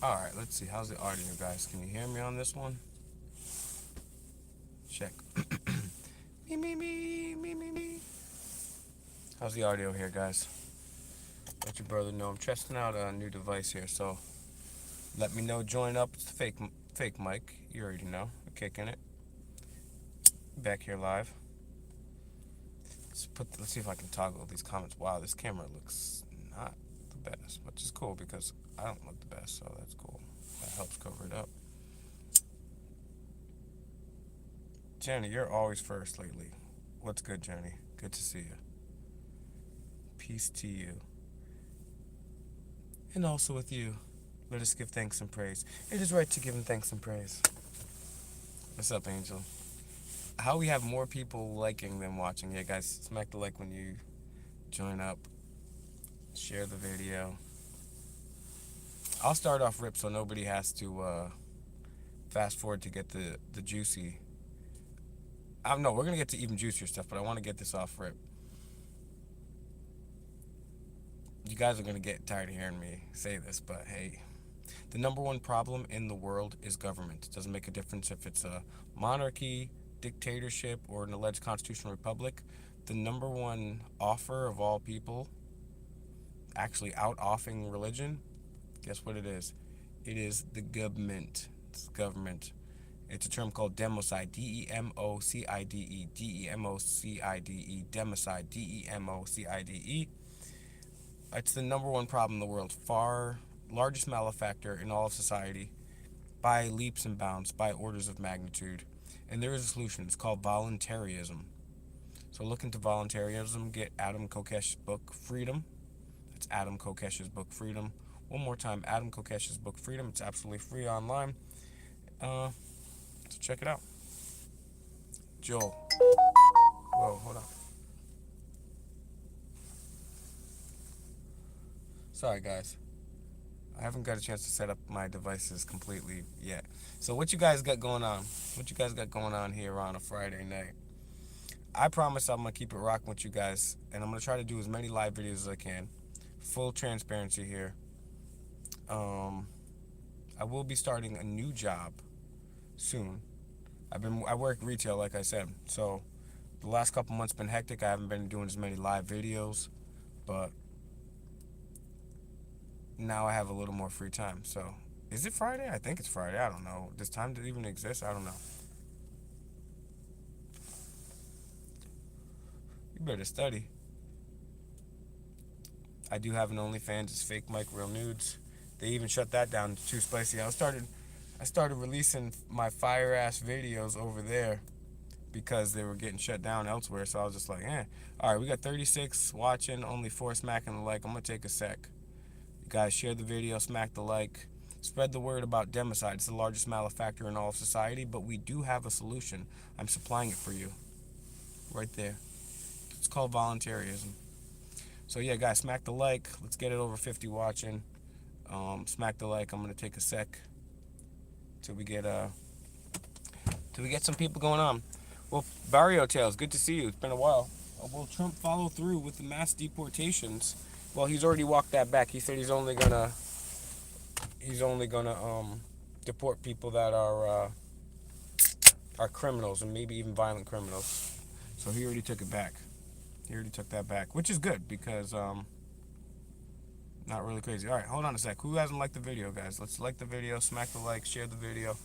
Alright, let's see. How's the audio, guys? Can you hear me on this one? Check. Me. How's the audio here, guys? Let your brother know I'm testing out a new device here, so let me know. Join up. It's the fake mic. You already know. We're kicking it. Back here live. Let's see if I can toggle these comments. Wow, this camera looks not the best, which is cool because I don't look the best, so that's cool. That helps cover it up. Jenny, you're always first lately. What's good, Jenny? Good to see you. Peace to you. And also with you. Let us give thanks and praise. It is right to give him thanks and praise. What's up, Angel? How we have more people liking than watching. Yeah, guys, smack the like when you join up. Share the video. I'll start off rip so nobody has to fast forward to get the juicy. No, we're going to get to even juicier stuff, but I want to get this off rip. You guys are going to get tired of hearing me say this, but hey, the number one problem in the world is government. It doesn't make a difference if it's a monarchy, dictatorship, or an alleged constitutional republic. The number one offer of all people, actually out-offing religion, guess what it is? It is the government. It's government. It's a term called democide, D-E-M-O-C-I-D-E, D-E-M-O-C-I-D-E, democide, D-E-M-O-C-I-D-E. It's the number one problem in the world, largest malefactor in all of society, by leaps and bounds, by orders of magnitude. And there is a solution. It's called voluntarism. So look into voluntarism. Get Adam Kokesh's book, Freedom. That's Adam Kokesh's book, Freedom. One more time, Adam Kokesh's book, Freedom. It's absolutely free online. So check it out. Joel. Whoa, hold on. Sorry, guys. I haven't got a chance to set up my devices completely yet. So what you guys got going on? What you guys got going on here on a Friday night? I promise I'm going to keep it rocking with you guys. And I'm going to try to do as many live videos as I can. Full transparency here. I will be starting a new job soon. I work retail, like I said. So the last couple months been hectic. I haven't been doing as many live videos. But now I have a little more free time. So, is it Friday? I think it's Friday. I don't know. Does time even exist? I don't know. You better study. I do have an OnlyFans. It's fake Mike Real Nudes. They even shut that down. It's too spicy. I started releasing my fire ass videos over there because they were getting shut down elsewhere. So I was just like, all right, we got 36 watching, only 4 smacking the like. I'm gonna take a sec. Guys, share the video, smack the like, spread the word about democide. It's the largest malefactor in all of society, but we do have a solution. I'm supplying it for you right there. It's called voluntarism. So yeah, guys, smack the like. Let's get it over 50 watching. Smack the like. I'm gonna take a sec till we get some people going on. Well, Barrio Tales, good to see you. It's been a while. Will Trump follow through with the mass deportations? Well, he's already walked that back. He said he's only gonna deport people that are criminals and maybe even violent criminals. So he already took it back. He already took that back, which is good because not really crazy. All right, hold on a sec. Who hasn't liked the video, guys? Let's like the video, smack the like, share the video.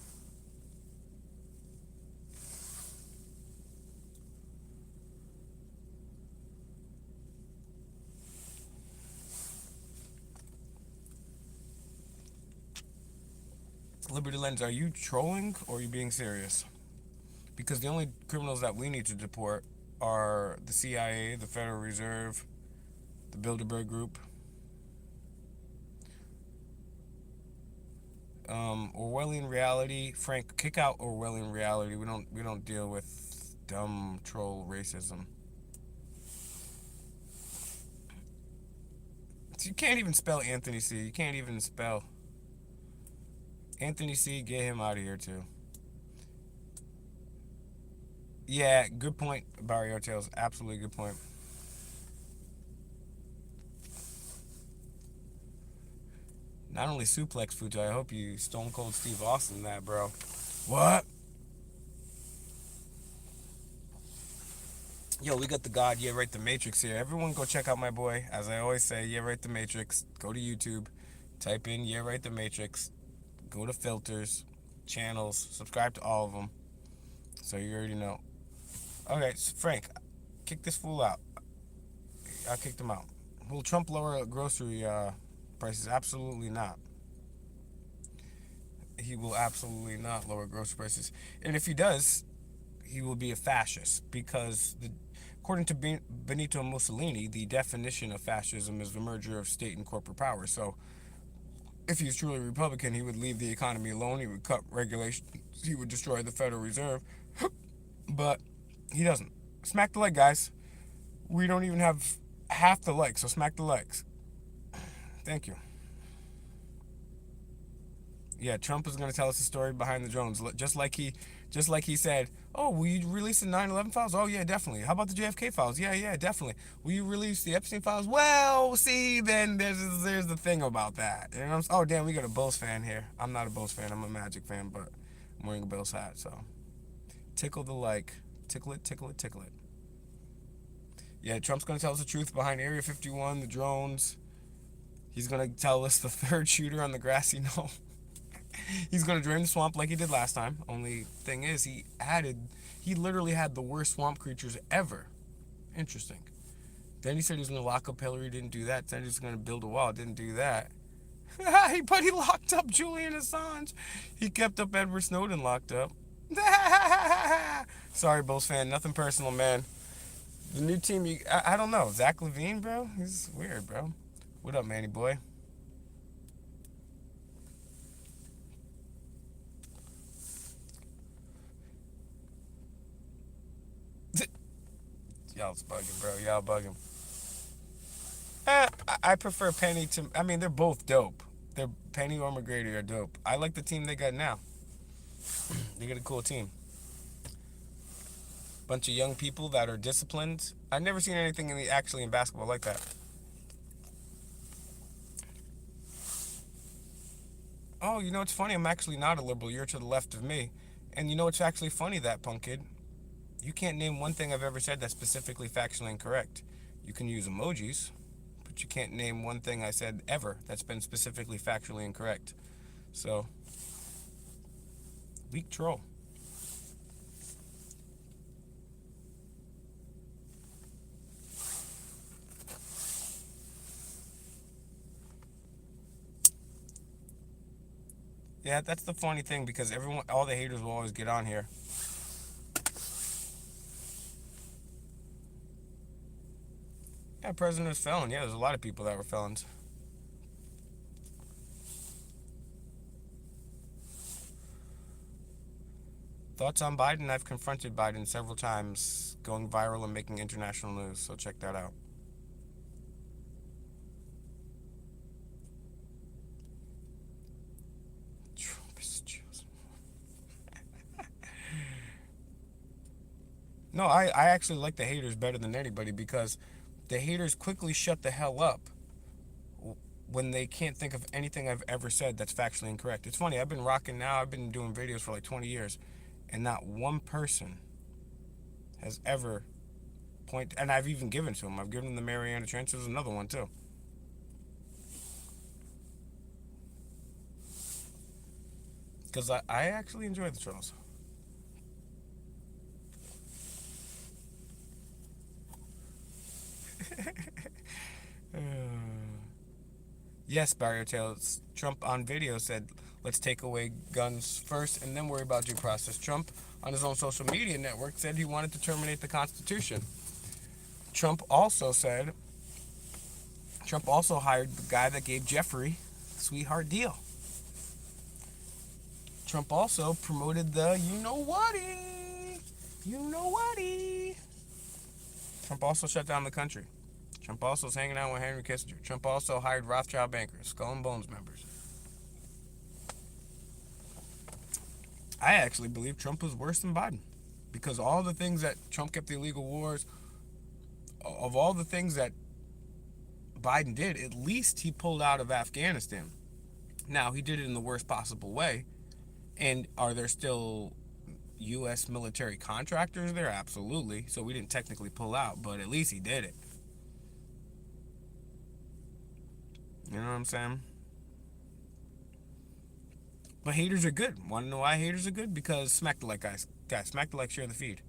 Liberty Lens, are you trolling or are you being serious? Because the only criminals that we need to deport are the CIA, the Federal Reserve, the Bilderberg Group, Orwellian reality. Frank, kick out Orwellian reality. We don't deal with dumb troll racism. You can't even spell Anthony C. You can't even spell Anthony C. Get him out of here too. Yeah, good point, Barrio Tales. Absolutely good point. Not only suplex Futo, I hope you Stone Cold Steve Austin that, bro. What? Yo, we got the God, yeah, right, the Matrix here. Everyone go check out my boy. As I always say, yeah, right, the Matrix. Go to YouTube, type in, yeah, right, the Matrix. Go to filters, channels, subscribe to all of them. So you already know. Okay, so Frank, kick this fool out. I kicked him out. Will Trump lower grocery prices? Absolutely not. He will absolutely not lower grocery prices. And if he does, he will be a fascist because, according to Benito Mussolini, the definition of fascism is the merger of state and corporate power. So if he's truly Republican, he would leave the economy alone. He would cut regulations. He would destroy the Federal Reserve. But he doesn't. Smack the leg, guys. We don't even have half the legs, so smack the legs. Thank you. Yeah, Trump is going to tell us the story behind the drones, just like he said. Oh, will you release the 9/11 files? Oh yeah, definitely. How about the JFK files? Yeah, yeah, definitely. Will you release the Epstein files? Well, see, then there's the thing about that. You know oh damn, we got a Bulls fan here. I'm not a Bulls fan. I'm a Magic fan, but I'm wearing a Bills hat, so tickle the like, tickle it, tickle it, tickle it. Yeah, Trump's going to tell us the truth behind Area 51, the drones. He's going to tell us the third shooter on the grassy knoll. He's going to drain the swamp like he did last time. Only thing is, he literally had the worst swamp creatures ever. Interesting. Then he said he was going to lock up Hillary, didn't do that. Then he was going to build a wall, didn't do that. But he locked up Julian Assange. He kept up Edward Snowden locked up. Sorry, Bulls fan. Nothing personal, man. The new team, I don't know. Zach Levine, bro? He's weird, bro. What up, Manny boy? Y'all's bugging, bro. Y'all bugging. I prefer Penny to... I mean, they're both dope. They're Penny or McGrady are dope. I like the team they got now. They got a cool team. Bunch of young people that are disciplined. I've never seen anything actually in basketball like that. Oh, you know what's funny? I'm actually not a liberal. You're to the left of me. And you know what's actually funny, that punk kid? You can't name one thing I've ever said that's specifically factually incorrect. You can use emojis, but you can't name one thing I said ever that's been specifically factually incorrect. So, weak troll. Yeah, that's the funny thing because all the haters will always get on here. Yeah, president is felon. Yeah, there's a lot of people that were felons. Thoughts on Biden? I've confronted Biden several times, going viral and making international news, so check that out. Trump is chosen. No, I actually like the haters better than anybody because the haters quickly shut the hell up when they can't think of anything I've ever said that's factually incorrect. It's funny, I've been doing videos for like 20 years, and not one person has ever and I've even given to them. I've given them the Mariana Trench. There's another one too. Because I actually enjoy the trolls. Yes, Barrier Tales. Trump on video said, let's take away guns first and then worry about due process. Trump, on his own social media network, said he wanted to terminate the Constitution. Trump also hired the guy that gave Jeffrey the sweetheart deal. Trump also promoted the you-know-whaty. Trump also shut down the country. Trump also is hanging out with Henry Kissinger. Trump also hired Rothschild bankers, Skull and Bones members. I actually believe Trump was worse than Biden because all the things that Trump kept the illegal wars, of all the things that Biden did, at least he pulled out of Afghanistan. Now, he did it in the worst possible way. And are there still U.S. military contractors there? Absolutely. So we didn't technically pull out, but at least he did it. You know what I'm saying? But haters are good. Want to know why haters are good? Because smack the like, guys. Guys, smack the like, share the feed.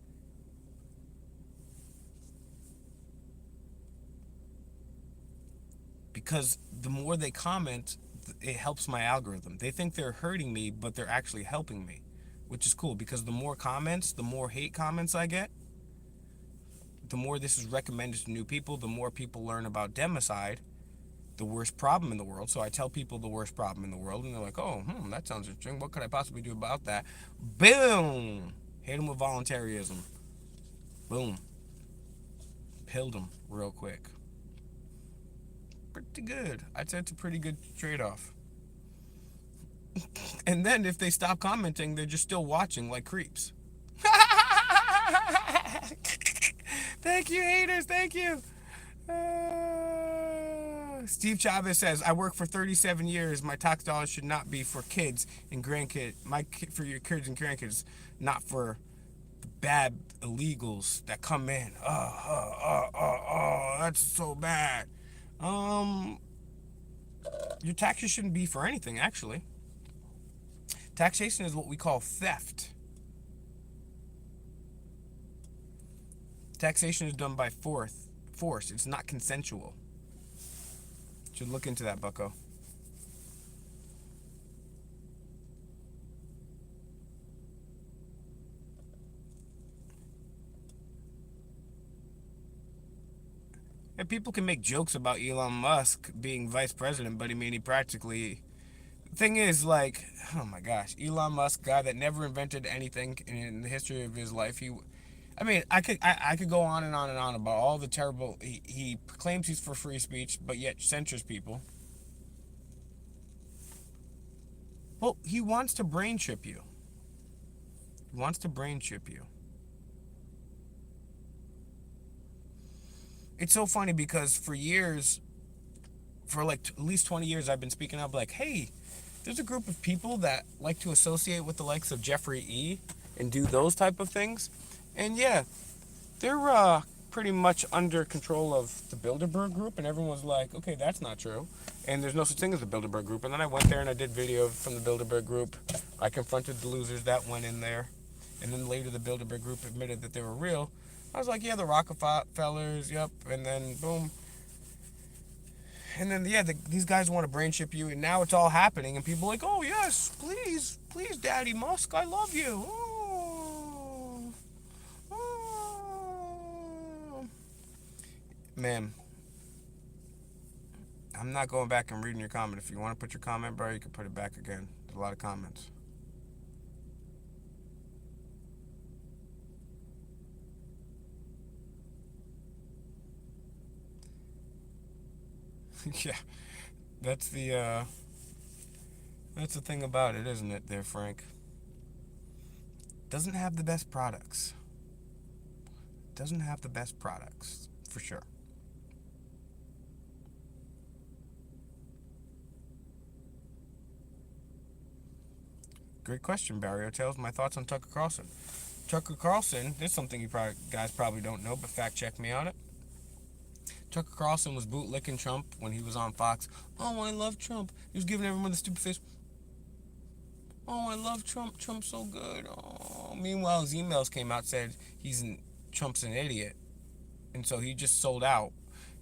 Because the more they comment, it helps my algorithm. They think they're hurting me, but they're actually helping me, which is cool because the more comments, the more hate comments I get, the more this is recommended to new people, the more people learn about democide, the worst problem in the world. So I tell people the worst problem in the world, and they're like, oh, that sounds interesting. What could I possibly do about that? Boom! Hit them with voluntarism. Boom. Pilled them real quick. Pretty good. I'd say it's a pretty good trade-off. And then if they stop commenting, they're just still watching like creeps. Thank you, haters. Thank you. Steve Chavez says, I work for 37 years. My tax dollars should not be for kids and grandkids. For your kids and grandkids, not for the bad illegals that come in. That's so bad. Your taxes shouldn't be for anything, actually. Taxation is what we call theft. Taxation is done by force. It's not consensual. Should look into that, bucko. And people can make jokes about Elon Musk being vice president, but I mean, he practically... The thing is, like, oh my gosh, Elon Musk, guy that never invented anything in the history of his life. I could go on and on and on about all the terrible... He claims he's for free speech, but yet censors people. Well, he wants to brain chip you. He wants to brain chip you. It's so funny because for years, for like at least 20 years, I've been speaking up like, hey, there's a group of people that like to associate with the likes of Jeffrey E. and do those type of things. And yeah, they're pretty much under control of the Bilderberg group, and everyone's like, okay, that's not true. And there's no such thing as the Bilderberg group. And then I went there and I did video from the Bilderberg group. I confronted the losers that went in there. And then later the Bilderberg group admitted that they were real. I was like, yeah, the Rockefellers, yep. And then boom. And then, yeah, these guys want to brain chip you, and now it's all happening, and people are like, oh, yes, please, please, Daddy Musk, I love you. Oh, oh. Man, I'm not going back and reading your comment. If you want to put your comment, bro, you can put it back again. There's a lot of comments. Yeah, that's the thing about it, isn't it, there, Frank? Doesn't have the best products. Doesn't have the best products, for sure. Great question, Barrio Tales. My thoughts on Tucker Carlson. Tucker Carlson, this is something you guys probably don't know, but fact check me on it. Tucker Carlson was bootlicking Trump when he was on Fox. Oh, I love Trump. He was giving everyone the stupid face. Oh, I love Trump. Trump's so good. Oh. Meanwhile, his emails came out said Trump's an idiot, and so he just sold out.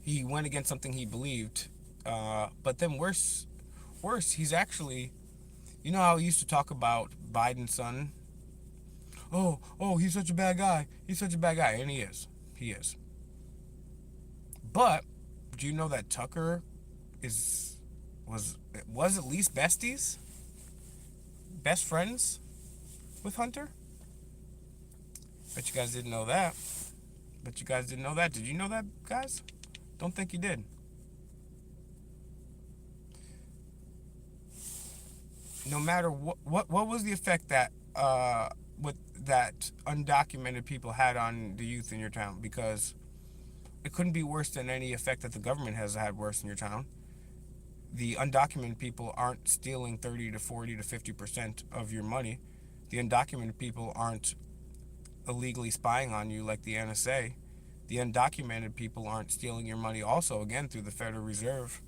He went against something he believed. But then worse, he's actually, you know how he used to talk about Biden's son? Oh, he's such a bad guy. He's such a bad guy, and he is. He is. But do you know that Tucker was at least besties, best friends with Hunter? Bet you guys didn't know that. Did you know that, guys? Don't think you did. No matter what was the effect that that undocumented people had on the youth in your town? Because it couldn't be worse than any effect that the government has had worse in your town. The undocumented people aren't stealing 30 to 40 to 50% of your money. The undocumented people aren't illegally spying on you like the NSA. The undocumented people aren't stealing your money also, again, through the Federal Reserve.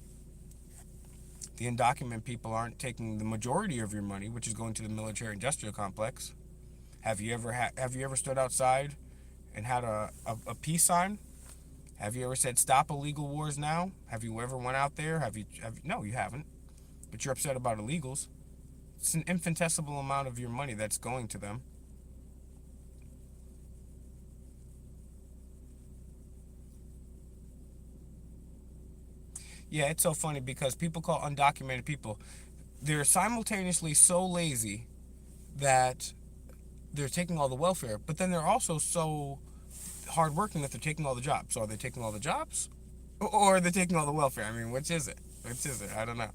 The undocumented people aren't taking the majority of your money, which is going to the military industrial complex. Have you ever stood outside and had a peace sign? Have you ever said stop illegal wars now? Have you ever went out there? No, you haven't. But you're upset about illegals. It's an infinitesimal amount of your money that's going to them. Yeah, it's so funny because people call undocumented people, they're simultaneously so lazy that they're taking all the welfare, but then they're also so hardworking that they're taking all the jobs. So are they taking all the jobs? Or are they taking all the welfare? I mean, which is it? Which is it? I don't know.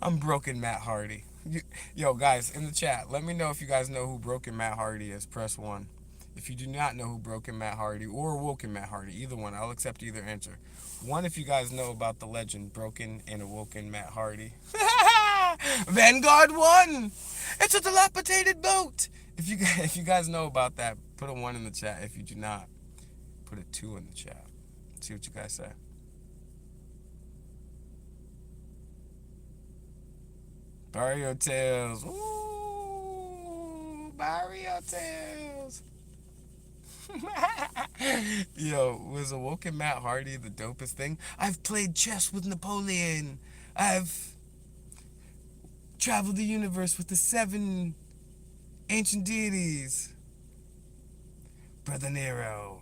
I'm Broken Matt Hardy. Yo, guys, in the chat, let me know if you guys know who Broken Matt Hardy is. Press 1. If you do not know who Broken Matt Hardy or Awoken Matt Hardy, either one, I'll accept either answer. 1, if you guys know about the legend Broken and Awoken Matt Hardy. Vanguard 1! It's a dilapidated boat! If you guys know about that, put a 1 in the chat. If you do not, put a 2 in the chat. See what you guys say. Barrio Tales. Ooh, Barrio Tales. Yo, was Awoken Matt Hardy the dopest thing? I've played chess with Napoleon. I've traveled the universe with the 7 ancient deities. Brother Nero.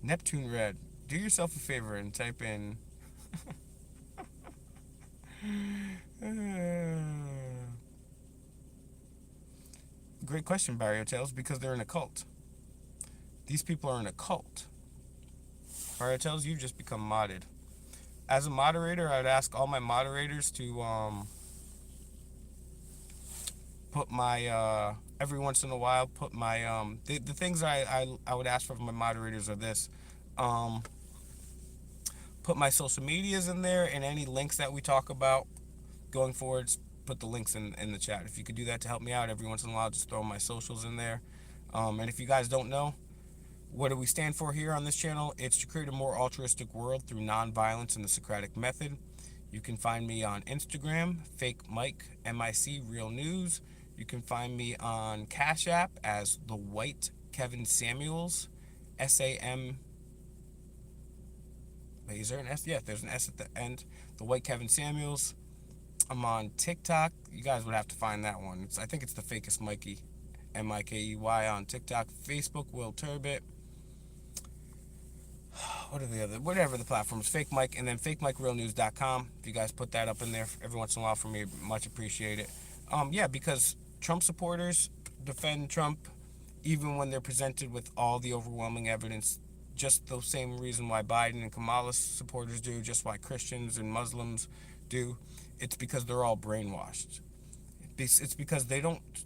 Neptune Red. Do yourself a favor and type in... Great question, Barrio Tales, because they're in a cult. These people are in a cult. Barrio Tales, you've just become modded. As a moderator, I'd ask all my moderators to put my every once in a while put my the things I would ask for my moderators are this. Put my social medias in there and any links that we talk about going forwards, put the links in the chat. If you could do that to help me out every once in a while, just throw my socials in there. And if you guys don't know, what do we stand for here on this channel? It's to create a more altruistic world through nonviolence and the Socratic method. You can find me on Instagram, Fake Mike, MIC, Real News. You can find me on Cash App as The White Kevin Samuels, SAM. Wait, is there an S? Yeah, there's an S at the end. The White Kevin Samuels. I'm on TikTok. You guys would have to find that one. I think it's the Fakest Mikey, Mikey on TikTok. Facebook, Will Turbit. What are the other? Whatever the platforms. Fake Mike, and then FakeMikeRealNews.com. If you guys put that up in there every once in a while for me, much appreciate it. Yeah, because Trump supporters defend Trump even when they're presented with all the overwhelming evidence. Just the same reason why Biden and Kamala supporters do, just why Christians and Muslims do. It's because they're all brainwashed. It's because they don't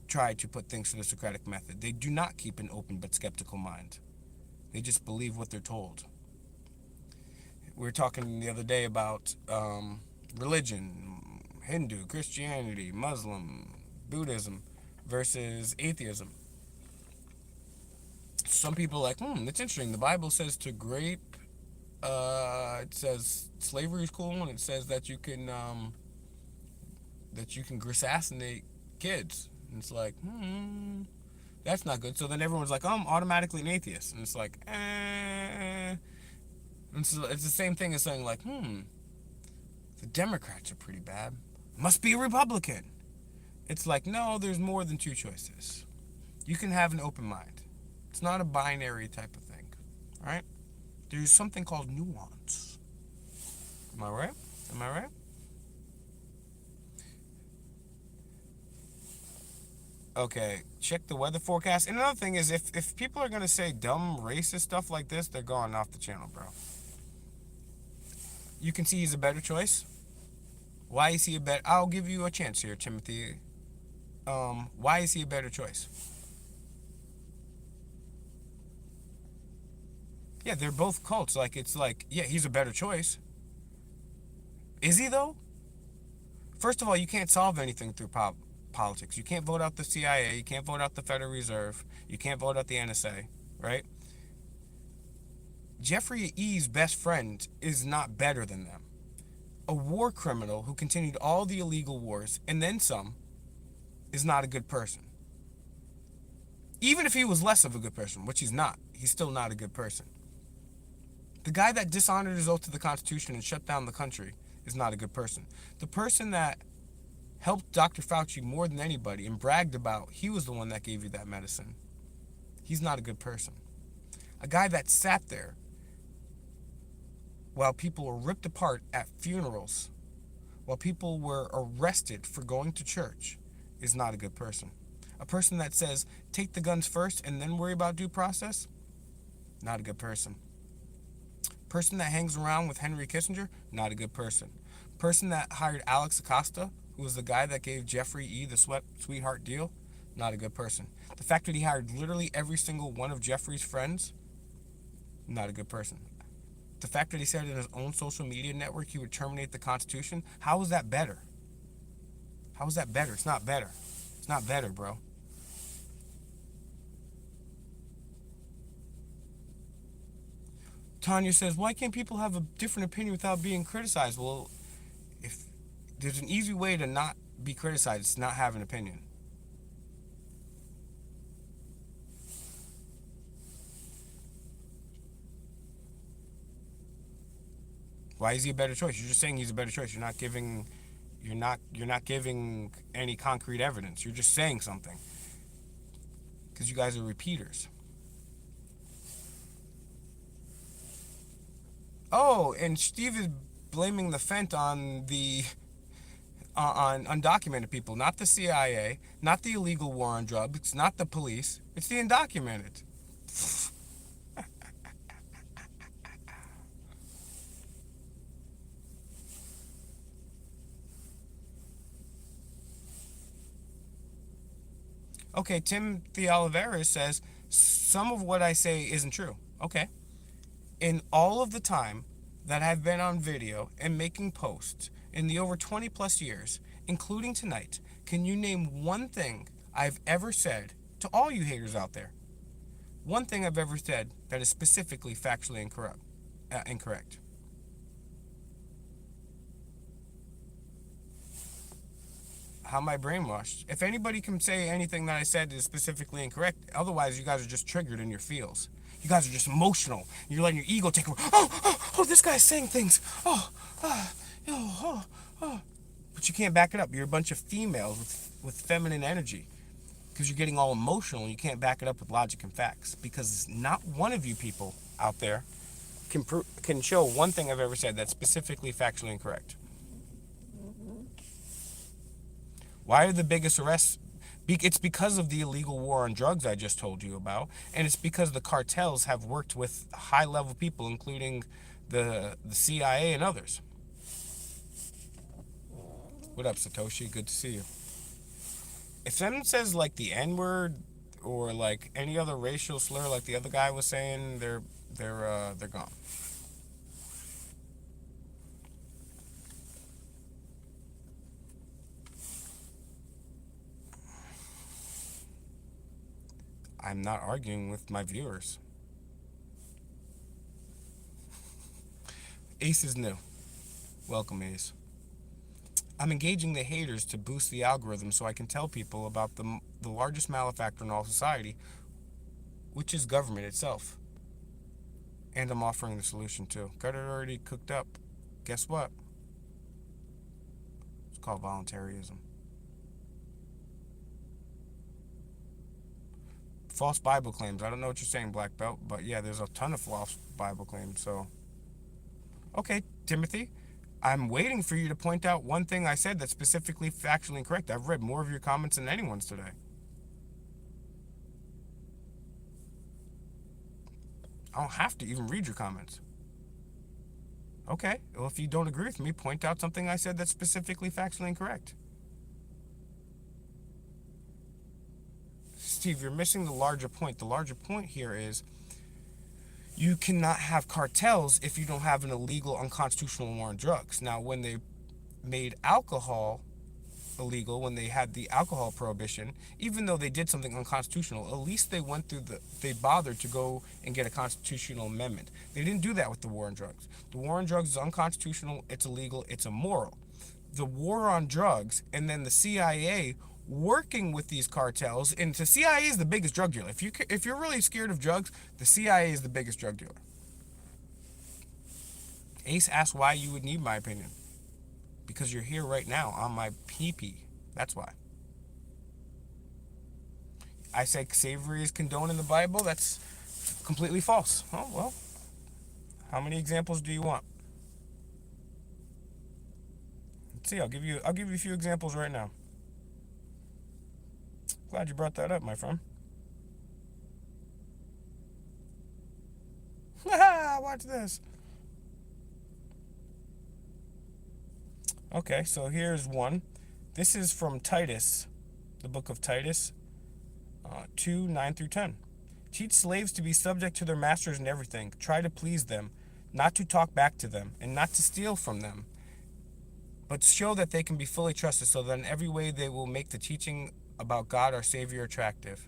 try to put things to the Socratic method. They do not keep an open but skeptical mind. They just believe what they're told. We were talking the other day about religion, Hindu, Christianity, Muslim, Buddhism versus atheism. Some people are like, it's interesting. The Bible says to grape. It says slavery is cool, and it says that you can assassinate kids. And it's like, that's not good. So then everyone's like, I'm automatically an atheist, and it's like, And so it's the same thing as saying like, the Democrats are pretty bad. Must be a Republican. It's like, no, there's more than 2 choices. You can have an open mind. It's not a binary type of thing, all right? There's something called nuance. Am I right? Am I right? Okay, check the weather forecast. And another thing is, if people are going to say dumb, racist stuff like this, they're going off the channel, bro. You can see he's a better choice. Why is he a better... I'll give you a chance here, Timothy. Why is he a better choice? Yeah, they're both cults. Like, it's like, yeah, he's a better choice. Is he, though? First of all, you can't solve anything through politics. You can't vote out the CIA. You can't vote out the Federal Reserve. You can't vote out the NSA, right? Jeffrey E's best friend is not better than them. A war criminal who continued all the illegal wars and then some is not a good person. Even if he was less of a good person, which he's not, he's still not a good person. The guy that dishonored his oath to the Constitution and shut down the country is not a good person. The person that helped Dr. Fauci more than anybody and bragged about he was the one that gave you that medicine, he's not a good person. A guy that sat there while people were ripped apart at funerals, while people were arrested for going to church, is not a good person. A person that says, take the guns first and then worry about due process, not a good person. Person that hangs around with Henry Kissinger, not a good person. Person that hired Alex Acosta, who was the guy that gave Jeffrey E. the sweetheart deal, not a good person. The fact that he hired literally every single one of Jeffrey's friends, not a good person. The fact that he said in his own social media network he would terminate the Constitution, how is that better? How is that better? It's not better. It's not better, bro. Tanya says, why can't people have a different opinion without being criticized? Well, if there's an easy way to not be criticized, it's not have an opinion. Why is he a better choice? You're just saying he's a better choice. You're not giving any concrete evidence. You're just saying something. Because you guys are repeaters. Oh, and Steve is blaming the Fent on the on undocumented people, not the CIA, not the illegal war on drugs, it's not the police, it's the undocumented. Okay, Timothy Oliveira says some of what I say isn't true. Okay. In all of the time that I've been on video and making posts in the over 20 plus years, including tonight, can you name one thing I've ever said to all you haters out there? One thing I've ever said that is specifically factually incorrect. How am I brainwashed? If anybody can say anything that I said is specifically incorrect, otherwise you guys are just triggered in your feels. You guys are just emotional. You're letting your ego take over. Oh, this guy's saying things. But you can't back it up. You're a bunch of females with feminine energy because you're getting all emotional and you can't back it up with logic and facts because not one of you people out there can show one thing I've ever said that's specifically factually incorrect. Why are the biggest arrests? It's because of the illegal war on drugs I just told you about, and it's because the cartels have worked with high-level people, including the CIA and others. What up, Satoshi? Good to see you. If someone says like the N-word or like any other racial slur, like the other guy was saying, they're gone. I'm not arguing with my viewers. Ace is new. Welcome, Ace. I'm engaging the haters to boost the algorithm so I can tell people about the largest malefactor in all society, which is government itself. And I'm offering the solution too. Got it already cooked up. Guess what? It's called voluntarism. False Bible claims. I don't know what you're saying, Black Belt, but yeah, there's a ton of false Bible claims. So, okay, Timothy, I'm waiting for you to point out one thing I said that's specifically factually incorrect. I've read more of your comments than anyone's today. I don't have to even read your comments. Okay, well, if you don't agree with me, point out something I said that's specifically factually incorrect. Steve, you're missing the larger point. The larger point here is You cannot have cartels if you don't have an illegal, unconstitutional war on drugs. Now, when they made alcohol illegal, when they had the alcohol prohibition, even though they did something unconstitutional, at least they went through they bothered to go and get a constitutional amendment. They didn't do that with the war on drugs. The war on drugs is unconstitutional, it's illegal, it's immoral. The war on drugs, and then the CIA working with these cartels, and the CIA is the biggest drug dealer. If you're really scared of drugs, the CIA is the biggest drug dealer. Ace asked why you would need my opinion. Because you're here right now on my PP. That's why. I say slavery is condoned in the Bible. That's completely false. Oh, well. How many examples do you want? Let's see, I'll give you a few examples right now. Glad you brought that up, my friend. Watch this. Okay, so here's one. This is from Titus, the book of Titus, 2, 9 through 10. Teach slaves to be subject to their masters in everything. Try to please them, not to talk back to them, and not to steal from them, but show that they can be fully trusted, so that in every way they will make the teaching about God our Savior attractive.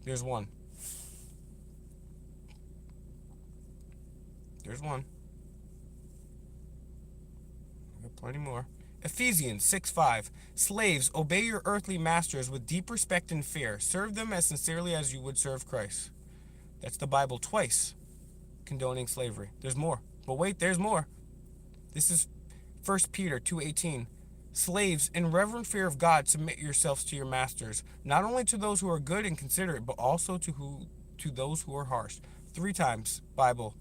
There's one. There's one. Plenty more. Ephesians 6:5. Slaves, obey your earthly masters with deep respect and fear. Serve them as sincerely as you would serve Christ. That's the Bible twice condoning slavery. There's more. But wait, there's more. This is 1 Peter 2:18. Slaves, in reverent fear of God, submit yourselves to your masters, not only to those who are good and considerate, but also to those who are harsh. 3 times Bible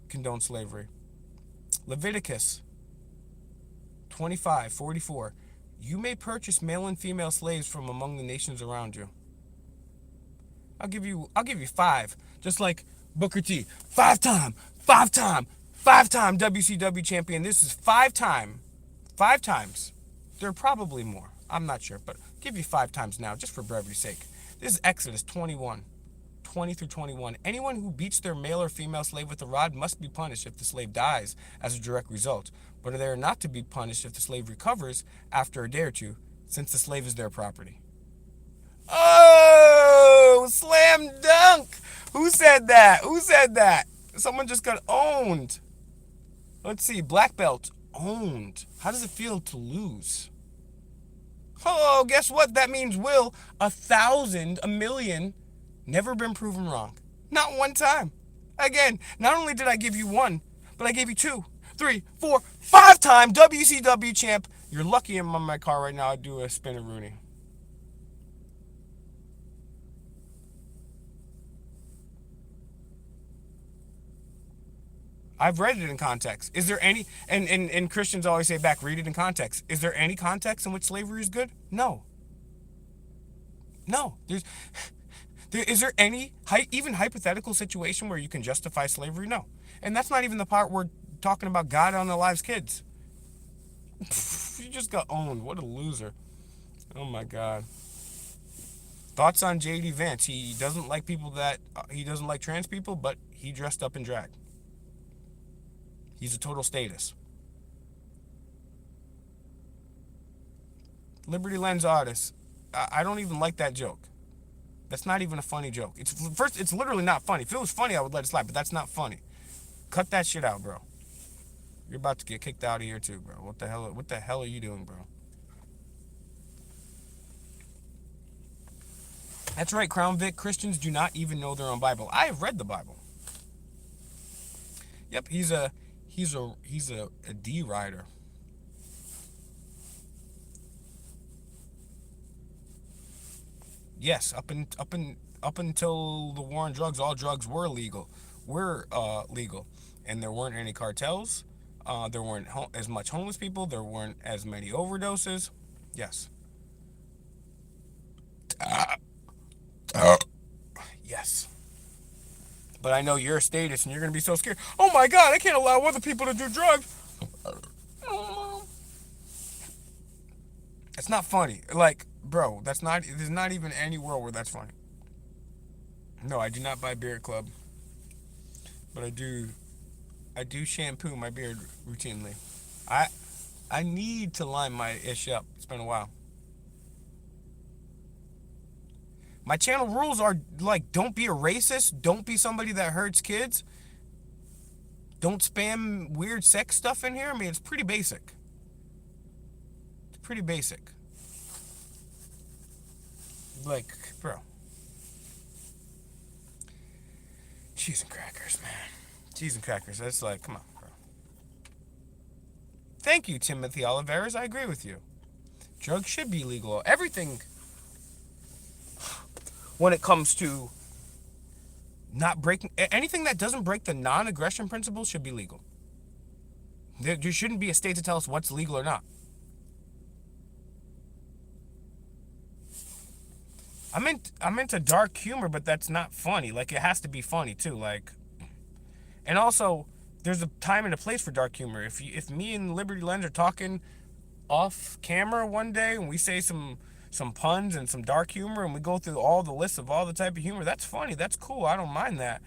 condones slavery. Leviticus 25:44. You may purchase male and female slaves from among the nations around you. I'll give you 5. Just like Booker T. 5-time WCW champion. This is 5-time. 5 times. There are probably more. I'm not sure, but I'll give you 5 times now, just for brevity's sake. This is Exodus 21:20 through 21. Anyone who beats their male or female slave with a rod must be punished if the slave dies as a direct result, but they are not to be punished if the slave recovers after a day or two, since the slave is their property. Oh, slam dunk! Who said that? Who said that? Someone just got owned. Let's see, black belt, owned. How does it feel to lose? Oh, guess what? That means Will, 1,000, a million, never been proven wrong. Not one time. Again, not only did I give you 1, but I gave you 2, 3, 4, 5-time WCW champ. You're lucky I'm on my car right now. I do a spin-a-rooney. I've read it in context. Is there any, and Christians always say back, read it in context. Is there any context in which slavery is good? No. No. Is there any, even hypothetical situation where you can justify slavery? No. And that's not even the part we're talking about God unalives kids. You just got owned. What a loser. Oh my God. Thoughts on J.D. Vance? He doesn't like he doesn't like trans people, but he dressed up in drag. He's a total status. Liberty Lens artist. I don't even like that joke. That's not even a funny joke. It's literally not funny. If it was funny, I would let it slide, but that's not funny. Cut that shit out, bro. You're about to get kicked out of here too, bro. What the hell are you doing, bro? That's right, Crown Vic. Christians do not even know their own Bible. I have read the Bible. Yep, he's a D rider. Yes, up until the war on drugs, all drugs were legal. Legal, and there weren't any cartels. There weren't as much homeless people. There weren't as many overdoses. Yes. Yes. But I know you're a status, and you're gonna be so scared. Oh my God, I can't allow other people to do drugs. It's not funny. Like, bro, there's not even any world where that's funny. No, I do not buy Beer Club. but I do shampoo my beard routinely. I I need to line my ish up. It's been a while. My channel rules are like, don't be a racist, don't be somebody that hurts kids, don't spam weird sex stuff in here. I mean, it's pretty basic. It's pretty basic. Like, bro, cheese and crackers, man. Cheese and crackers. That's like, come on, bro. Thank you, Timothy Oliveras. I agree with you. Drugs should be legal. Everything, when it comes to not breaking anything that doesn't break the non-aggression principle, should be legal. There shouldn't be a state to tell us what's legal or not. I'm into dark humor, but that's not funny. Like, it has to be funny too. Like, and also there's a time and a place for dark humor. If me and Liberty Lens are talking off camera one day and we say some puns and some dark humor and we go through all the lists of all the type of humor, that's funny. That's cool. I don't mind that.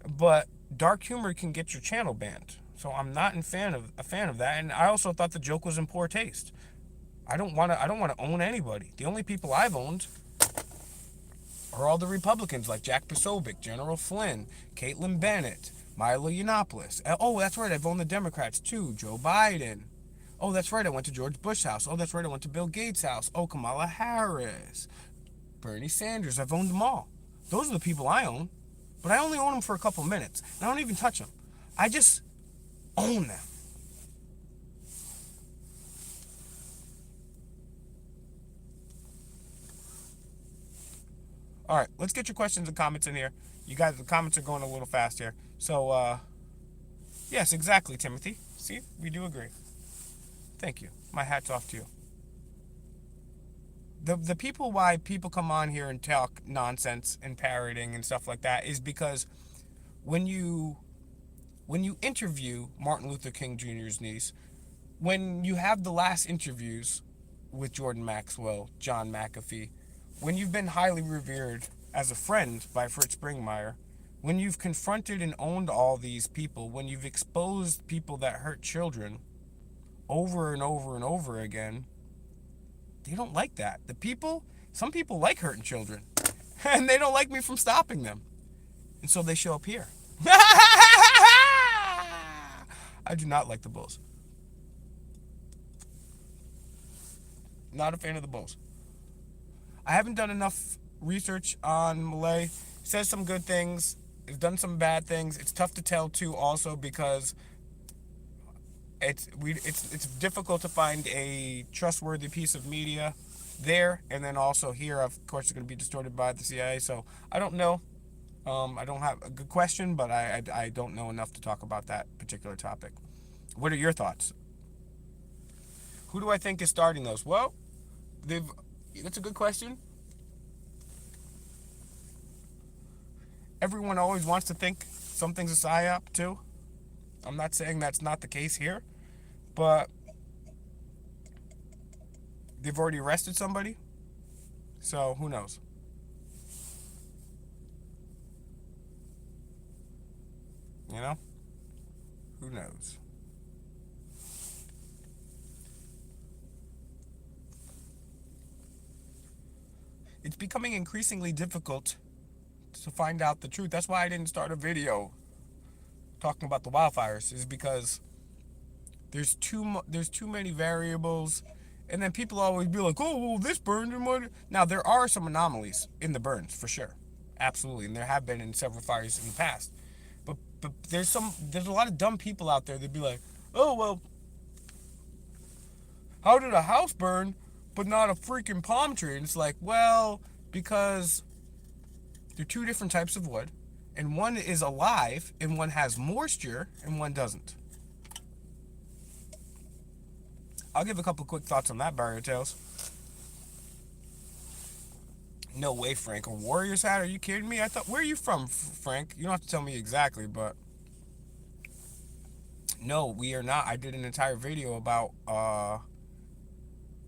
But dark humor can get your channel banned. So I'm not a fan of that. And I also thought the joke was in poor taste. I don't want to own anybody. The only people I've owned are all the Republicans like Jack Posobiec, General Flynn, Caitlin Bennett, Milo Yiannopoulos. Oh, that's right. I've owned the Democrats too. Joe Biden. Oh, that's right. I went to George Bush's house. Oh, that's right. I went to Bill Gates' house. Oh, Kamala Harris, Bernie Sanders. I've owned them all. Those are the people I own. But I only own them for a couple minutes. And I don't even touch them. I just own them. All right, let's get your questions and comments in here. You guys, the comments are going a little fast here. So, yes, exactly, Timothy. See, we do agree. Thank you. My hat's off to you. The people why people come on here and talk nonsense and parroting and stuff like that is because when you interview Martin Luther King Jr.'s niece, when you have the last interviews with Jordan Maxwell, John McAfee, when you've been highly revered as a friend by Fritz Springmeier, when you've confronted and owned all these people, when you've exposed people that hurt children over and over and over again, they don't like that. Some people like hurting children, and they don't like me from stopping them. And so they show up here. I do not like the Bulls. Not a fan of the Bulls. I haven't done enough research on Malay. Says some good things. He's done some bad things. It's tough to tell too, also because it's difficult to find a trustworthy piece of media there, and then also here, of course, it's going to be distorted by the CIA. So I don't know. I don't have a good question, but I don't know enough to talk about that particular topic. What are your thoughts? Who do I think is starting those? Well, that's a good question. Everyone always wants to think something's a psyop too. I'm not saying that's not the case here, but they've already arrested somebody, so who knows? You know? Who knows? It's becoming increasingly difficult to find out the truth. That's why I didn't start a video talking about the wildfires, is because there's too many variables, and then people always be like, oh, well, this burned and what. Now there are some anomalies in the burns for sure, absolutely, and there have been in several fires in the past. But there's a lot of dumb people out there that be like, oh well, how did a house burn but not a freaking palm tree? And it's like, well, because they're two different types of wood, and one is alive, and one has moisture, and one doesn't. I'll give a couple quick thoughts on that, Barrier Tales. No way, Frank. A Warriors hat? Are you kidding me? Where are you from, Frank? You don't have to tell me exactly, but no, we are not. I did an entire video about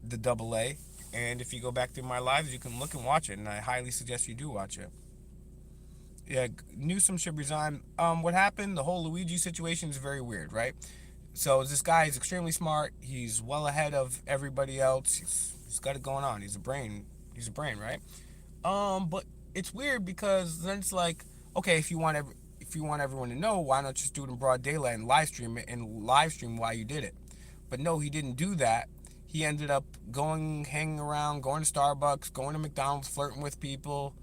the double A, and if you go back through my lives, you can look and watch it, and I highly suggest you do watch it. Yeah, Newsom should resign. What happened? The whole Luigi situation is very weird, right? So this guy is extremely smart. He's well ahead of everybody else. He's got it going on. He's a brain. He's a brain, right? But it's weird because then it's like, okay, if you want everyone to know, why not just do it in broad daylight and live stream it and live stream why you did it? But no, he didn't do that. He ended up going, hanging around, going to Starbucks, going to McDonald's, flirting with people.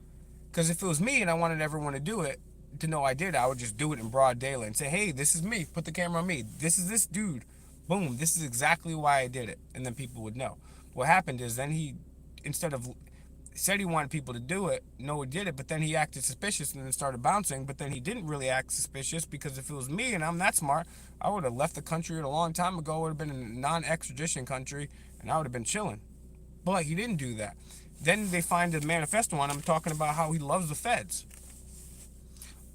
Because if it was me and I wanted everyone to do it, to know I did, I would just do it in broad daylight and say, hey, this is me. Put the camera on me. This is this dude. Boom. This is exactly why I did it. And then people would know. What happened is then he, instead of said he wanted people to do it, no one did it, but then he acted suspicious and then started bouncing, but then he didn't really act suspicious because if it was me and I'm that smart, I would have left the country a long time ago. It would have been a non-extradition country and I would have been chilling. But he didn't do that. Then they find a manifesto on him talking about how he loves the feds.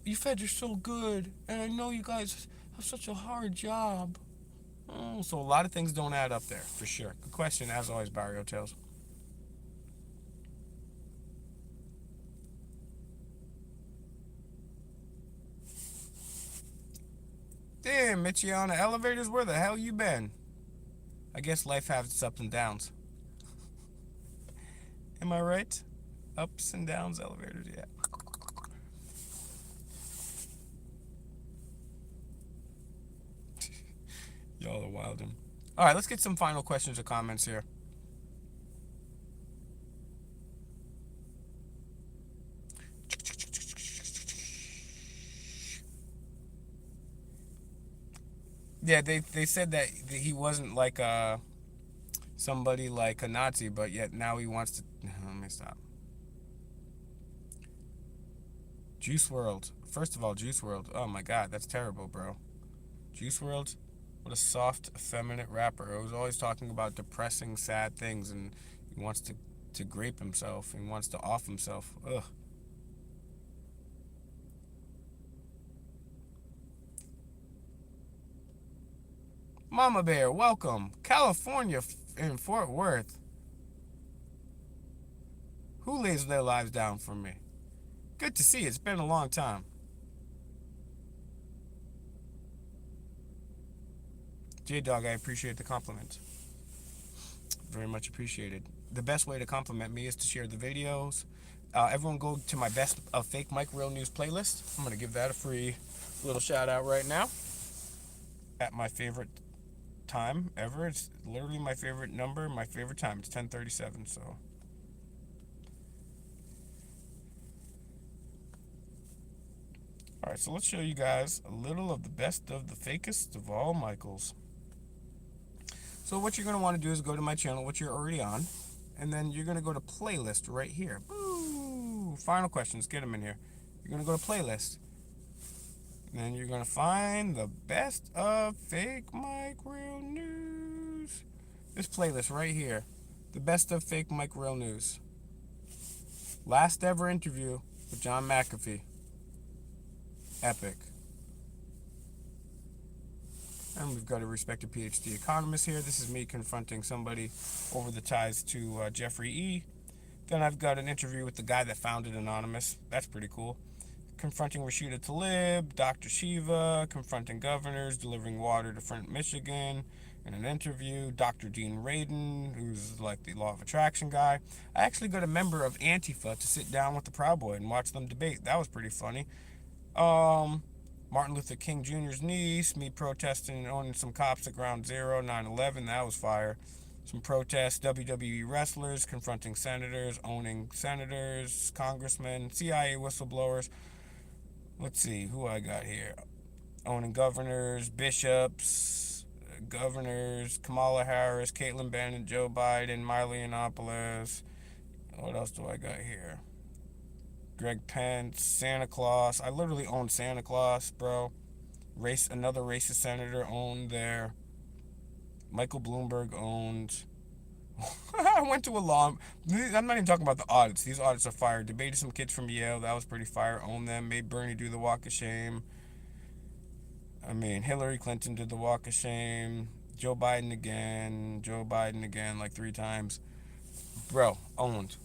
You feds are so good, and I know you guys have such a hard job. So a lot of things don't add up there, for sure. Good question, as always, Barrio Tales. Damn, Mitchie on the elevators, where the hell you been? I guess life has its ups and downs. Am I right? Ups and downs, elevators, yeah. Y'all are wildin'. All right, let's get some final questions or comments here. Yeah, they said that he wasn't like somebody like a Nazi, but yet now he wants to. Let me stop. Juice World. First of all, Juice World. Oh my God, that's terrible, bro. Juice World. What a soft, effeminate rapper. He was always talking about depressing, sad things, and he wants to grape himself. He wants to off himself. Ugh. Mama Bear, welcome. California in Fort Worth. Who lays their lives down for me? Good to see you. It's been a long time. J Dog, I appreciate the compliment. Very much appreciated. The best way to compliment me is to share the videos. Everyone go to my best of fake Mike Real News playlist. I'm going to give that a free little shout out right now. At my favorite time ever. It's literally my favorite number, my favorite time. It's 10:37, so. Alright, so let's show you guys a little of the best of the fakest of all Michaels. So what you're going to want to do is go to my channel, which you're already on, and then you're going to go to playlist right here. Boo! Final questions, get them in here. You're going to go to playlist. And then you're going to find the best of fake Mike Real News. This playlist right here. The best of fake Mike Real News. Last ever interview with John McAfee. Epic. And we've got a respected PhD economist here. This is me confronting somebody over the ties to Jeffrey E. Then I've got an interview with the guy that founded Anonymous. That's pretty cool. Confronting Rashida Tlaib, Dr. Shiva, confronting governors, delivering water to Flint, Michigan, in an interview. Dr. Dean Radin, who's like the law of attraction guy. I actually got a member of Antifa to sit down with the Proud Boy and watch them debate. That was pretty funny. Martin Luther King Jr.'s niece, me protesting and owning some cops at Ground Zero, 9/11, that was fire. Some protests, WWE wrestlers confronting senators, owning senators, congressmen, CIA whistleblowers. Let's see who I got here. Owning governors, bishops, governors, Kamala Harris, Caitlin Bennett, Joe Biden, Miley Yiannopoulos. What else do I got here? Greg Pence, Santa Claus. I literally own Santa Claus, bro. Another racist senator owned there. Michael Bloomberg owned. I went to a law. I'm not even talking about the audits. These audits are fire. Debated some kids from Yale. That was pretty fire. Owned them. Made Bernie do the walk of shame. I mean, Hillary Clinton did the walk of shame. Joe Biden again. Joe Biden again, like 3 times. Bro, owned.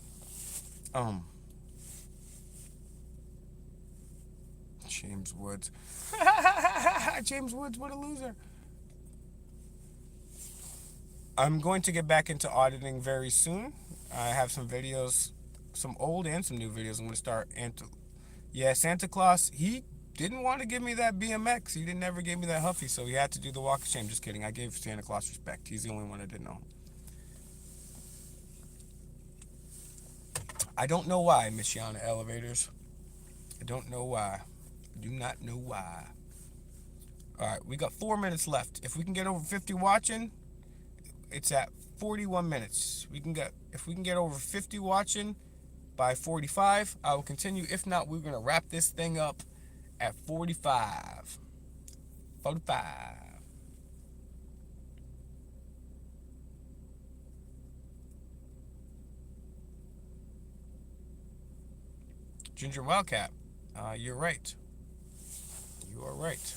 James Woods. James Woods, what a loser. I'm going to get back into auditing very soon. I have some videos, some old and some new videos. I'm going to start. Yeah, Santa Claus, he didn't want to give me that BMX. He didn't ever give me that Huffy, so he had to do the walk of shame. Just kidding. I gave Santa Claus respect. He's the only one I didn't know. I don't know why, Miss Yana Elevators. I don't know why. I do not know why. Alright, we got 4 minutes left. If we can get over 50 watching, it's at 41 minutes. If we can get over 50 watching by 45, I will continue. If not, we're gonna wrap this thing up at 45. 45. Ginger Wildcat, you're right. You are right.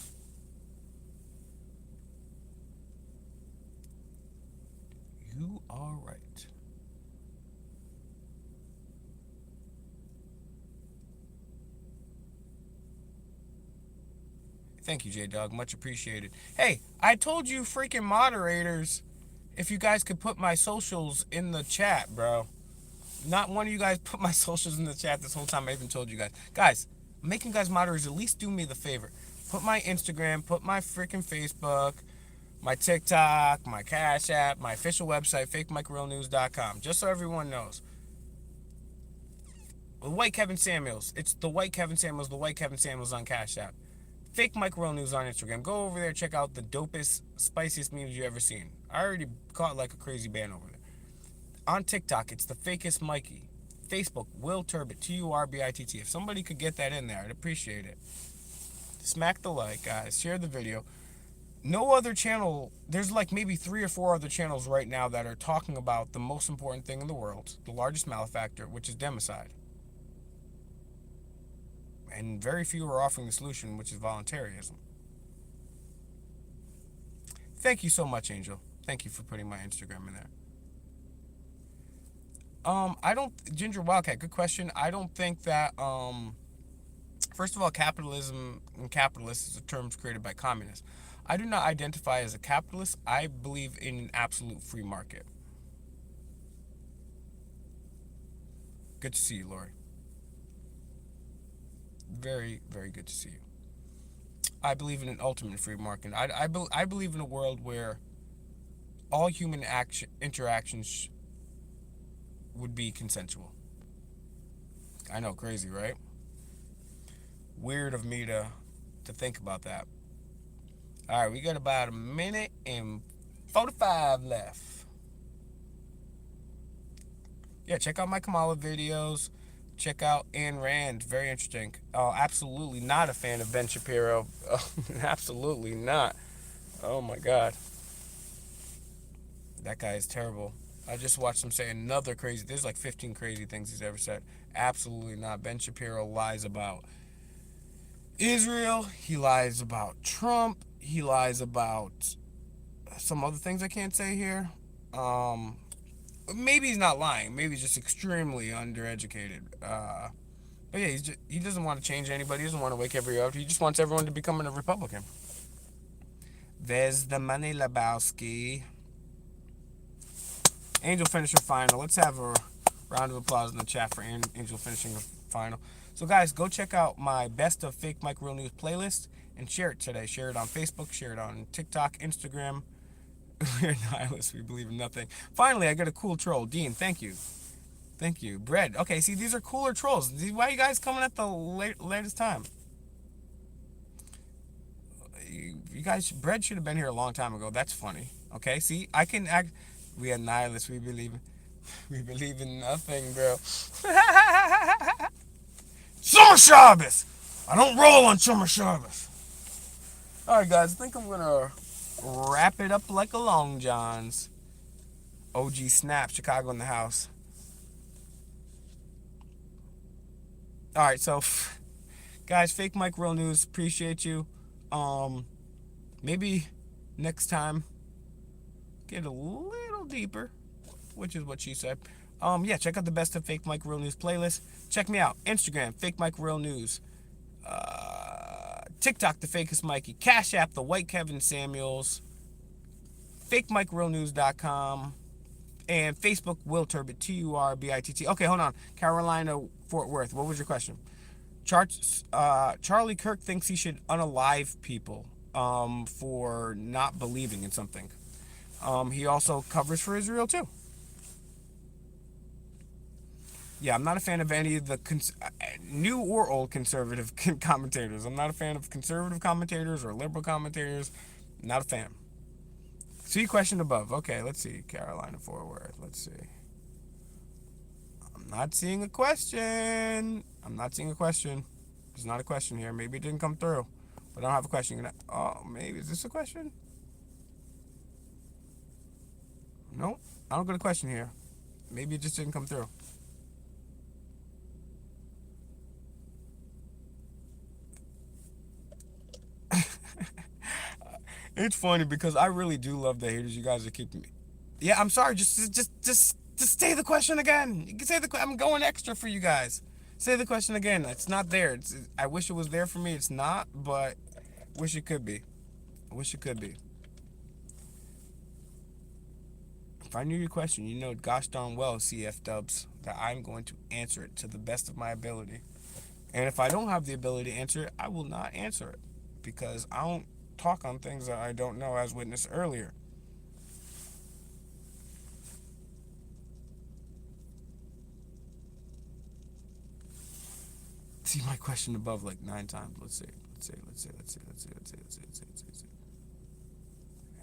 You are right. Thank you, J-Dog. Much appreciated. Hey, I told you freaking moderators if you guys could put my socials in the chat, bro. Not one of you guys put my socials in the chat this whole time. I even told you guys. Guys, I'm making you guys moderators. At least do me the favor. Put my Instagram, put my freaking Facebook, my TikTok, my Cash App, my official website, fakemikerealnews.com. Just so everyone knows. The White Kevin Samuels. It's the White Kevin Samuels, the White Kevin Samuels on Cash App. Fake Mike Real News on Instagram. Go over there, check out the dopest, spiciest memes you ever seen. I already caught like a crazy band over there. On TikTok, it's the fakest Mikey. Facebook, Will Turbit, Turbitt. If somebody could get that in there, I'd appreciate it. Smack the like, guys. Share the video. No other channel, there's like maybe 3 or 4 other channels right now that are talking about the most important thing in the world, the largest malefactor, which is democide. And very few are offering the solution, which is voluntarism. Thank you so much, Angel. Thank you for putting my Instagram in there. Ginger Wildcat, good question. I don't think that, first of all, capitalism and capitalist is a term created by communists. I do not identify as a capitalist. I believe in an absolute free market. Good to see you, Lori. Very, very good to see you. I believe in an ultimate free market. I believe in a world where all human interactions would be consensual. I know, crazy, right? Weird of me to think about that. All right, we got about a minute and 45 left. Yeah, check out my Kamala videos. Check out Ayn Rand. Very interesting. Absolutely not a fan of Ben Shapiro. Absolutely not. Oh my God. That guy is terrible. I just watched him say another crazy. There's like 15 crazy things he's ever said. Absolutely not. Ben Shapiro lies about Israel. He lies about Trump. He lies about some other things I can't say here. Maybe he's not lying. Maybe he's just extremely undereducated. But yeah, he doesn't want to change anybody. He doesn't want to wake everybody up. He just wants everyone to become a Republican. There's the money, Lebowski. Angel finisher final. Let's have a round of applause in the chat for Angel finishing the final. So guys, go check out my Best of Fake Mike Real News playlist and share it today. Share it on Facebook, share it on TikTok, Instagram. We're nihilists, we believe in nothing. Finally, I got a cool troll. Dean, thank you. Thank you. Bread. Okay, see, these are cooler trolls. Why are you guys coming at the latest time? You guys, Bread should have been here a long time ago. That's funny. Okay, see, I can act. We are nihilists. We believe in nothing, bro. Summer Shabbos! I don't roll on Summer Shabbos. Alright, guys, I think I'm gonna wrap it up like a Long Johns. OG Snap, Chicago in the house. Alright, so, guys, Fake Mike Real News, appreciate you. Maybe next time, get a little deeper, which is what she said. Yeah, check out the Best of Fake Mike Real News playlist. Check me out, Instagram, Fake Mike Real News. TikTok, the fakest Mikey. Cash App, the white Kevin Samuels. FakeMikeRealNews.com. And Facebook, Will Turbitt, Turbitt. Okay, hold on. Carolina, Fort Worth. What was your question? Charlie Kirk thinks he should unalive people for not believing in something. He also covers for Israel too. Yeah, I'm not a fan of any of the new or old conservative commentators. I'm not a fan of conservative commentators or liberal commentators. Not a fan. See question above. Okay, let's see. Carolina Fort Worth. Let's see. I'm not seeing a question. I'm not seeing a question. There's not a question here. Maybe it didn't come through. But I don't have a question. Oh, maybe. Is this a question? Nope. I don't get a question here. Maybe it just didn't come through. It's funny because I really do love the haters. You guys are keeping me. Yeah, I'm sorry. Just say the question again. You can say the. I'm going extra for you guys. Say the question again. It's not there. I wish it was there for me. It's not, but wish it could be. I wish it could be. If I knew your question, you know, gosh darn well, CF Dubs, that I'm going to answer it to the best of my ability. And if I don't have the ability to answer it, I will not answer it because I don't talk on things that I don't know, as witnessed earlier. See my question above like 9 times. Let's see.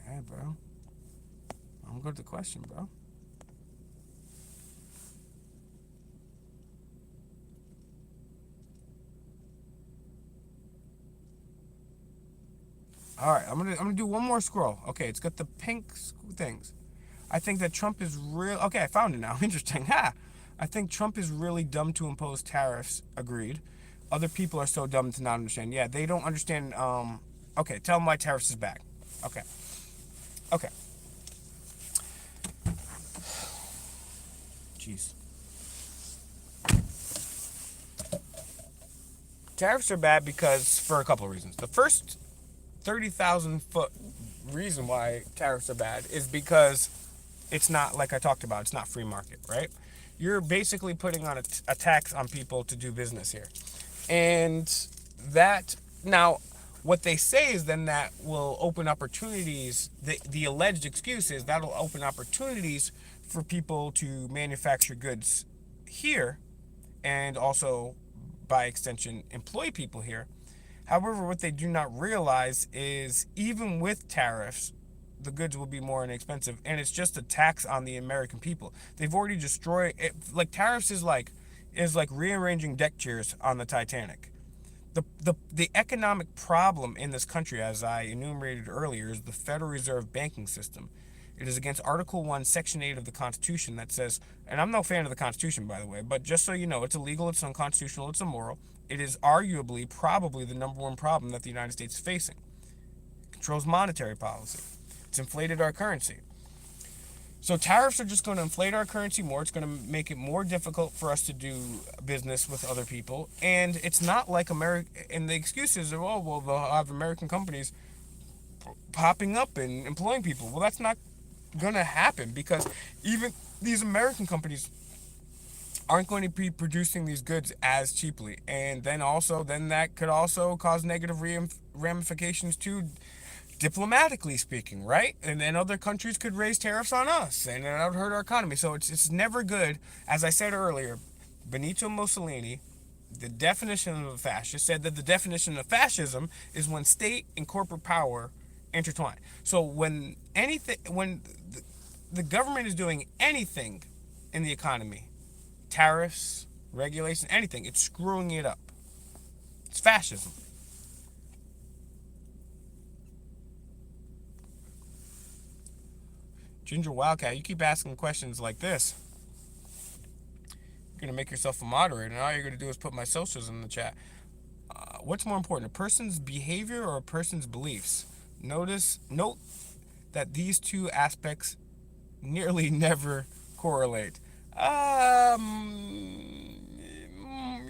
Yeah, bro. I'm going to the question, bro. All right, I'm gonna do one more scroll. Okay, it's got the pink things. I think that Trump is real. Okay, I found it now. Interesting. Ha! I think Trump is really dumb to impose tariffs. Agreed. Other people are so dumb to not understand. Yeah, they don't understand. Okay, tell them why tariffs is bad. Okay. Okay. Jeez. Tariffs are bad because for a couple of reasons. The first 30,000 foot reason why tariffs are bad is because it's not, like I talked about, it's not free market, right? You're basically putting on a tax on people to do business here. And that, now, what they say is then that will open opportunities, the alleged excuse is that'll open opportunities for people to manufacture goods here and also, by extension, employ people here. However, what they do not realize is even with tariffs, the goods will be more inexpensive, and it's just a tax on the American people. They've already destroyed it. Like tariffs is like rearranging deck chairs on the Titanic. The economic problem in this country, as I enumerated earlier, is the Federal Reserve banking system. It is against Article 1, Section 8 of the Constitution that says, and I'm no fan of the Constitution, by the way, but just so you know, it's illegal, it's unconstitutional, it's immoral. It is arguably, probably the number one problem that the United States is facing. It controls monetary policy. It's inflated our currency. So tariffs are just going to inflate our currency more. It's going to make it more difficult for us to do business with other people. And it's not like America, and the excuses are, oh, well, they'll have American companies popping up and employing people. Well, that's not going to happen because even these American companies aren't going to be producing these goods as cheaply. And then that could also cause negative ramifications to diplomatically speaking, right? And then other countries could raise tariffs on us, and that would hurt our economy. So it's never good. As I said earlier, Benito Mussolini, the definition of a fascist, said that the definition of fascism is when state and corporate power intertwine. So when the government is doing anything in the economy, tariffs, regulation, anything, it's screwing it up. It's fascism. Ginger Wildcat, you keep asking questions like this. You're going to make yourself a moderator, and all you're going to do is put my socials in the chat. What's more important, a person's behavior or a person's beliefs? Note that these two aspects nearly never correlate.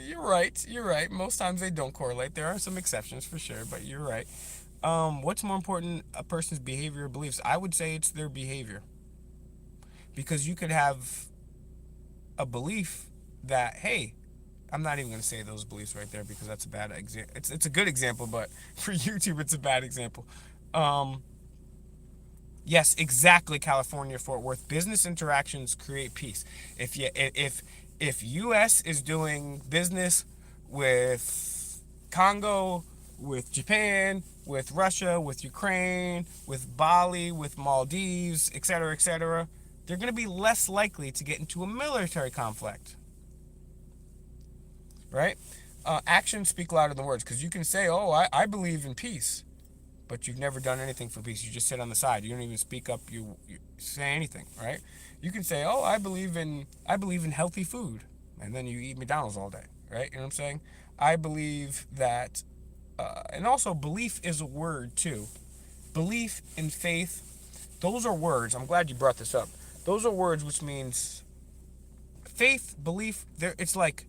You're You're right. You're right. Most times they don't correlate. There are some exceptions for sure, but you're right. What's more important, a person's behavior or beliefs? I would say it's their behavior, because you could have a belief that, hey, I'm not even going to say those beliefs right there because that's a bad example. It's a good example, but for YouTube, it's a bad example. Um, yes, exactly. California, Fort Worth. Business interactions create peace. If U.S. is doing business with Congo, with Japan, with Russia, with Ukraine, with Bali, with Maldives, etc., they're going to be less likely to get into a military conflict, right? Actions speak louder than words, because you can say, oh, I believe in peace, but you've never done anything for peace. You just sit on the side. You don't even speak up. You say anything, right? You can say, oh, I believe in healthy food, and then you eat McDonald's all day, right? You know what I'm saying? I believe that, and also belief is a word too. Belief and faith, those are words. I'm glad you brought this up. Those are words, which means faith, belief. It's like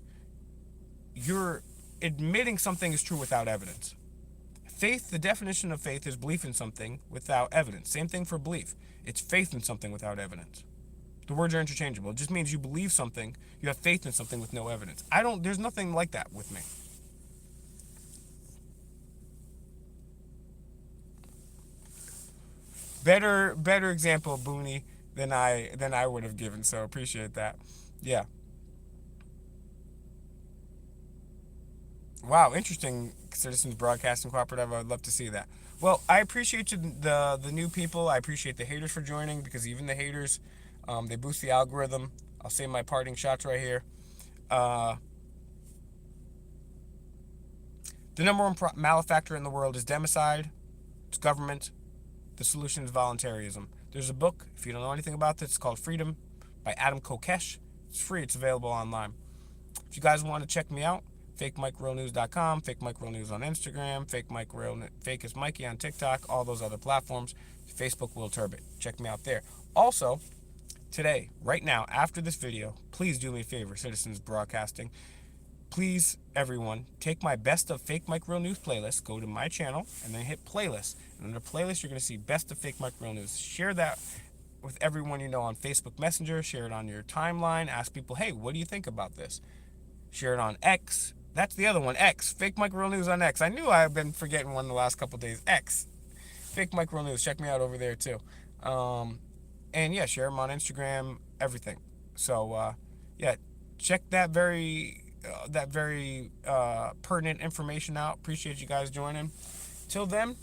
you're admitting something is true without evidence. Faith, the definition of faith is belief in something without evidence. Same thing for belief. It's faith in something without evidence. The words are interchangeable. It just means you believe something, you have faith in something with no evidence. There's nothing like that with me. Better example, Booney, than I would have given. So appreciate that. Yeah. Wow, interesting. Citizens Broadcasting Cooperative. I'd love to see that. Well, I appreciate the new people. I appreciate the haters for joining, because even the haters, they boost the algorithm. I'll say my parting shots right here. Uh, the number one malefactor in the world is democide. It's government. The solution is voluntarism. There's a book, if you don't know anything about this, it's called Freedom by Adam Kokesh. It's free. It's available online. If you guys want to check me out, fakemikerealnews.com, fake Mike Real News on Instagram, fake is Mikey on TikTok, all those other platforms. Facebook, Will Turbit. Check me out there. Also, today, right now, after this video, please do me a favor, Citizens Broadcasting. Please, everyone, take my Best of Fake Mike Real News playlist, go to my channel, and then hit playlist. And under playlist, you're going to see Best of Fake Mike Real News. Share that with everyone you know on Facebook Messenger. Share it on your timeline. Ask people, hey, what do you think about this? Share it on X. That's the other one, X. Fake Mike Real News on X. I knew I've been forgetting one the last couple of days. X. Fake Mike Real News. Check me out over there, too. And, yeah, share them on Instagram, everything. So, yeah, check that very pertinent information out. Appreciate you guys joining. Till then,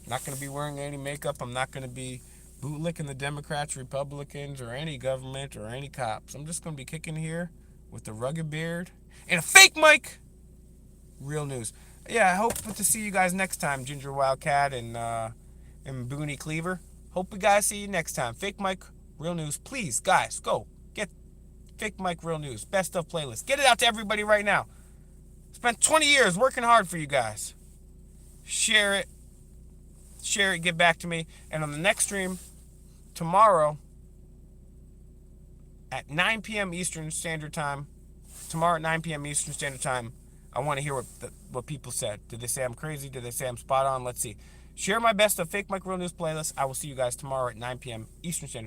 not going to be wearing any makeup. I'm not going to be bootlicking the Democrats, Republicans, or any government or any cops. I'm just going to be kicking here with a rugged beard and a fake mic. Real news. Yeah, I hope to see you guys next time, Ginger Wildcat and Booney Cleaver. Hope you guys see you next time. Fake Mike, Real News. Please, guys, go get Fake Mike Real News. Best of playlist. Get it out to everybody right now. Spent 20 years working hard for you guys. Share it. Share it. Get back to me. And on the next stream, tomorrow at 9 p.m. Eastern Standard Time, I want to hear what people said. Did they say I'm crazy? Did they say I'm spot on? Let's see. Share my Best of Fake Mike Real News playlist. I will see you guys tomorrow at 9 p.m. Eastern Standard Time.